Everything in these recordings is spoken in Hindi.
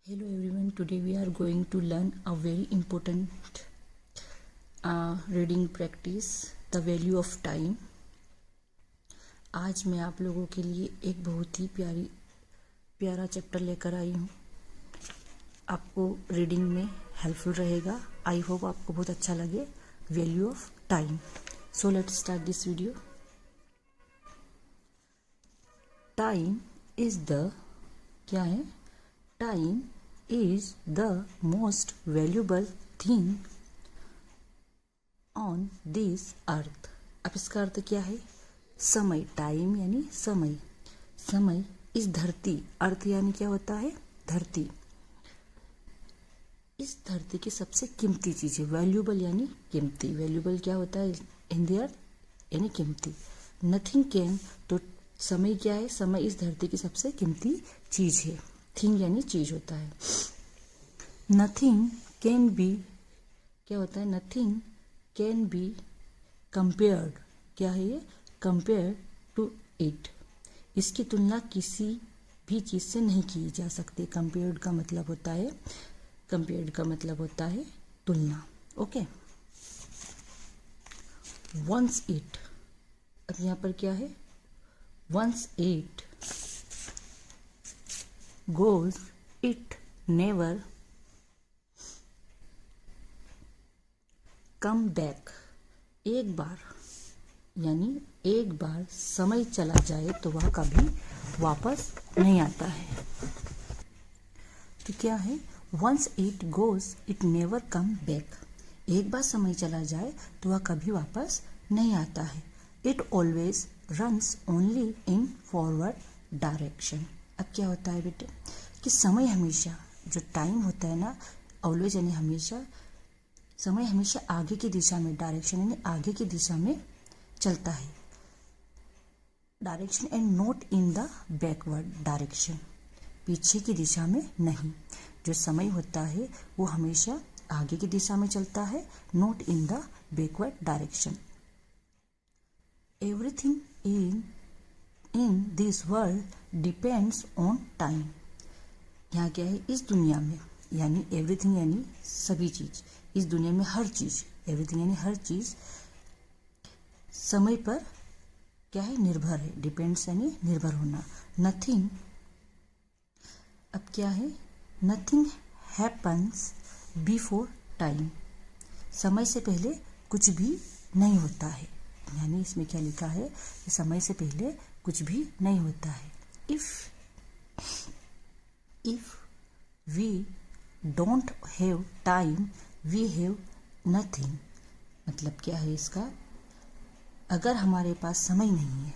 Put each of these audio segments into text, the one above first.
Hello everyone, today we are going to learn a very important reading practice, the value of time. आज मैं आप लोगों के लिए एक बहुत ही प्यारा चैप्टर लेकर आई हूँ। आपको रीडिंग में हेल्पफुल रहेगा। आई होप आपको बहुत अच्छा लगे। Value of time. So let's start this video. Time is the क्या है? Time is the most valuable thing on this earth। अब इसका अर्थ क्या है? समय, टाइम यानी समय, समय इस धरती, अर्थ यानी क्या होता है? धरती, इस धरती की सबसे कीमती चीज है। वैल्यूबल यानी कीमती। वैल्यूबल क्या होता है? हिंदी अर्थ यानी कीमती। नथिंग कैन, तो समय क्या है? समय इस धरती की सबसे कीमती चीज है। थिंग यानी चीज होता है। नथिंग कैन बी, क्या होता है? नथिंग कैन बी कंपेयर्ड, क्या है ये? कंपेयर टू इट, इसकी तुलना किसी भी चीज से नहीं की जा सकती। कंपेयर्ड का मतलब होता है, कंपेयर्ड का मतलब होता है तुलना। ओके, वंस इट, अब यहां पर क्या है? Once it goes it never come back। एक बार यानी एक बार समय चला जाए तो वह कभी वापस नहीं आता है। तो क्या है? once it goes it never come back। एक बार समय चला जाए तो वह कभी वापस नहीं आता है। it always runs only in forward direction। अब क्या होता है बेटे कि समय हमेशा, जो टाइम होता है ना, ऑलवेज यानी हमेशा, समय हमेशा आगे की दिशा में, डायरेक्शन यानी आगे की दिशा में चलता है। Direction and not in the backward direction, पीछे की दिशा में नहीं। जो समय होता है वो हमेशा आगे की दिशा में चलता है, not in the backward direction. Everything in this world depends on time. यहाँ क्या है? इस दुनिया में, यानी एवरीथिंग यानी सभी चीज, इस दुनिया में हर चीज, एवरीथिंग यानी हर चीज समय पर क्या है? निर्भर है। डिपेंड्स यानी निर्भर होना। नथिंग, अब क्या है? नथिंग हैपन्स बिफोर टाइम, समय से पहले कुछ भी नहीं होता है। यानी इसमें क्या लिखा है कि समय से पहले कुछ भी नहीं होता है। If we don't have time we have nothing. मतलब क्या है इसका? अगर हमारे पास समय नहीं है,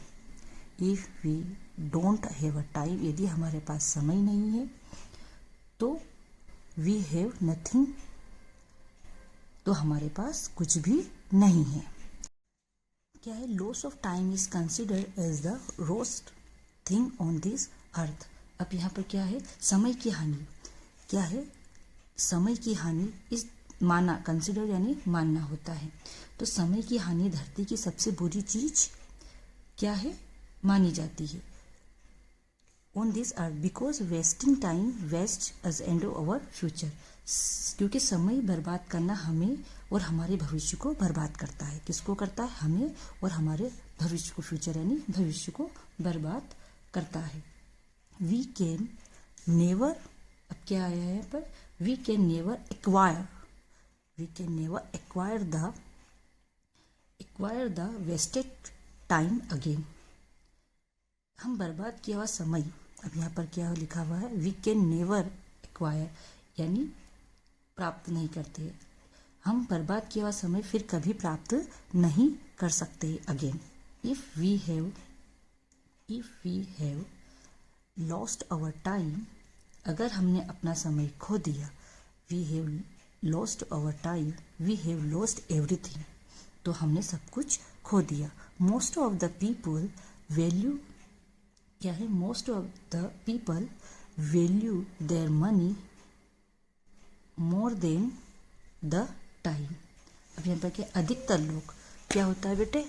if we don't have a time, यदि हमारे पास समय नहीं है तो वी हैव नथिंग, तो हमारे पास कुछ भी नहीं है। क्या है? Loss of time is considered as the roast thing on this earth. अब यहाँ पर क्या है? समय की हानि, क्या है? समय की हानि इस माना, कंसिडर यानी मानना होता है। तो समय की हानि धरती की सबसे बुरी चीज क्या है? मानी जाती है on this earth, because wasting time waste age and our future. क्योंकि समय बर्बाद करना हमें और हमारे भविष्य को बर्बाद करता है। किसको करता है? हमें और हमारे भविष्य को, फ्यूचर यानी भविष्य को बर्बाद करता है। वी कैन नेवर, अब क्या आया है यहाँ पर? We can never acquire, we can never acquire the wasted time again. हम बर्बाद किया हुआ समय, अब यहाँ पर क्या लिखा हुआ है? वी कैन नेवर एक्वायर यानी प्राप्त नहीं करते। हम बर्बाद किया हुआ समय फिर कभी प्राप्त नहीं कर सकते again. If we have lost our time, अगर हमने अपना समय खो दिया, we have lost our time we have lost everything, तो हमने सब कुछ खो दिया। Most of the people value, क्या है? Most of the people value their money more than the time. अब यहाँ पर क्या? अधिकतर लोग, क्या होता है बेटे?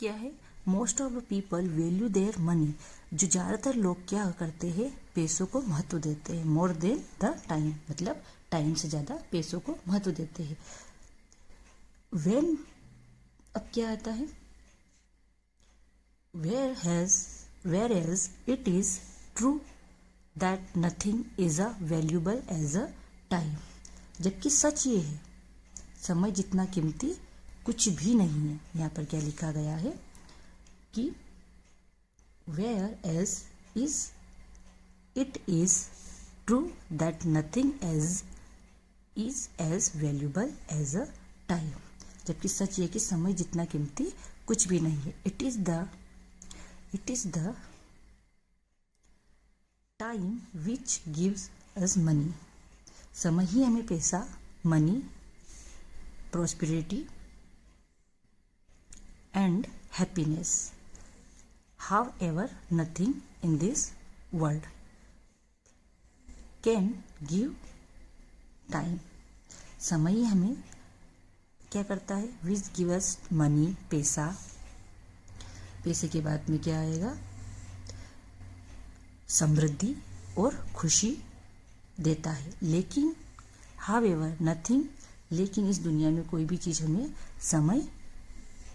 क्या है? Most of the people value their money, जो ज़्यादातर लोग क्या करते हैं, पैसों को महत्व देते हैं। मोर देन द टाइम, मतलब टाइम से ज़्यादा पैसों को महत्व देते हैं। वेन, अब क्या आता है, whereas it is true that nothing is a valuable as a time, जबकि सच ये है समय जितना कीमती कुछ भी नहीं है। यहाँ पर क्या लिखा गया है कि whereas is it is true that nothing is as valuable as a time, जबकि सच ये कि समय जितना कीमती कुछ भी नहीं है। It is the time which gives us money, समय ही हमें पैसा, money, prosperity and happiness. However, nothing in this world can give time. समय ही हमें क्या करता है, which give us money, पैसा, पैसे के बाद में क्या आएगा, समृद्धि और खुशी देता है। लेकिन however, nothing, लेकिन इस दुनिया में कोई भी चीज़ हमें समय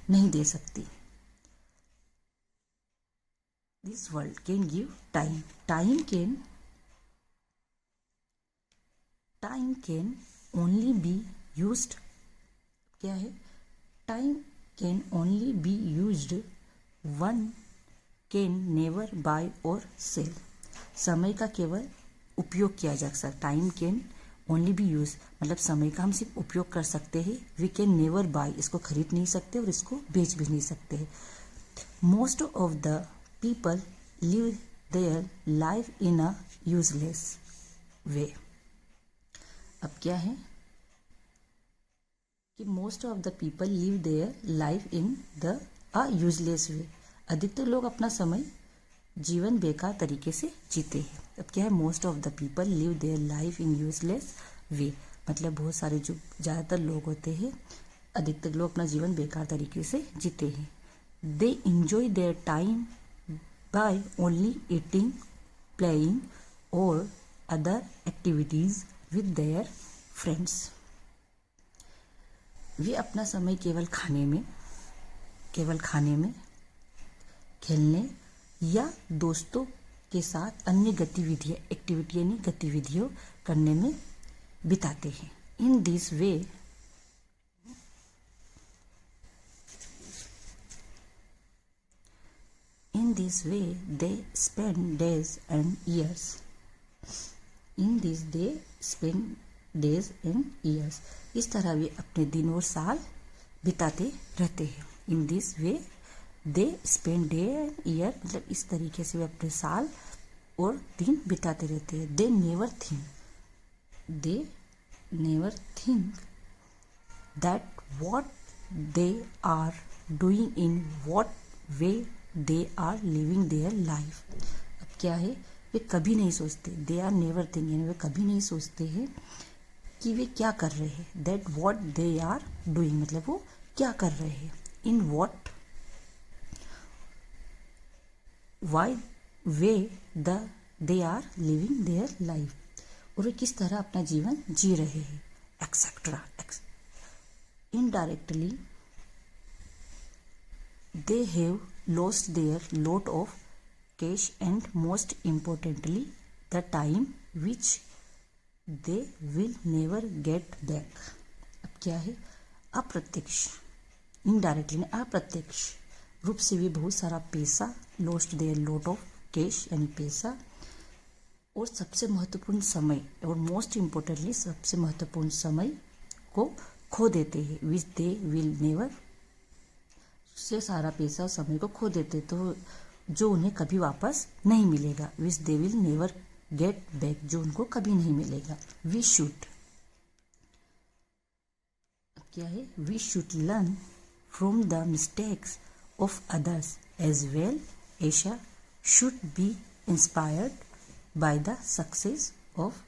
नहीं दे सकती। This world can give time, time can only be used, क्या है, time can only be used, one can never buy और सेल, समय का केवल उपयोग किया जा सकता। Time can only be use, मतलब समय का हम सिर्फ उपयोग कर सकते हैं। वी कैन नेवर बाय, इसको खरीद नहीं सकते और इसको बेच भी नहीं सकते हैं। Most of the people live their life in a useless way. अब क्या है कि most of the people live their life in the a useless way, अधिकतर लोग अपना समय जीवन बेकार तरीके से जीते हैं। अब क्या है, most of the people live their life in useless way, मतलब बहुत सारे जो ज़्यादातर लोग होते हैं, अधिकतर लोग अपना जीवन बेकार तरीके से जीते हैं। They enjoy their time by only eating, playing और other activities with their friends. वे अपना समय केवल खाने में, खेलने या दोस्तों के साथ अन्य गतिविधियों करने में बिताते हैं। In this way they spend days and years, इस तरह वे अपने दिन और साल बिताते रहते हैं। In this way they spend day and year, मतलब इस तरीके से वे अपने साल और दिन बिताते रहते हैं। They never think that what they are doing in what way they are living their life. अब क्या है, वे कभी नहीं सोचते, दे आर नेवर थिंक, यानी वे कभी नहीं सोचते हैं कि वे क्या कर रहे हैं। That what they are doing, मतलब वो क्या कर रहे हैं। In what why way they are living their life, और वे किस तरह अपना जीवन जी रहे हैं, etcetera. Indirectly they have lost their lot of cash and most importantly the time which they will never get back. अब क्या है, अप्रत्यक्ष, इनडायरेक्टली अप्रत्यक्ष रूप से भी बहुत सारा पैसा, lost their lot of cash यानी पैसा, और सबसे महत्वपूर्ण समय, और मोस्ट इम्पोर्टेंटली सबसे महत्वपूर्ण समय को खो देते हैं। विच दे विल नेवर, से सारा पैसा और समय को खो देते तो जो उन्हें कभी वापस नहीं मिलेगा। Which they will never get back, जो उनको कभी नहीं मिलेगा। वी शुड, क्या है, we should learn from the mistakes of others as well as should be inspired by the success of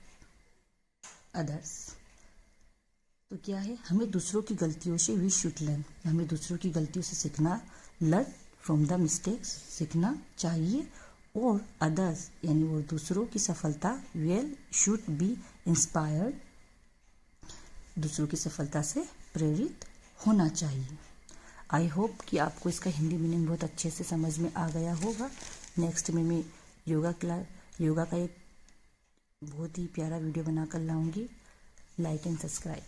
others. तो क्या है, हमें दूसरों की गलतियों से वी शुड लर्न, हमें दूसरों की गलतियों से सीखना, लर्न फ्रॉम द मिस्टेक्स, सीखना चाहिए, और अदर्स यानी वो दूसरों की सफलता वेल शुड बी इंस्पायर्ड, दूसरों की सफलता से प्रेरित होना चाहिए। आई होप कि आपको इसका हिंदी मीनिंग बहुत अच्छे से समझ में आ गया होगा। नेक्स्ट में मैं योगा का एक बहुत ही प्यारा वीडियो बनाकर लाऊंगी। Like and subscribe.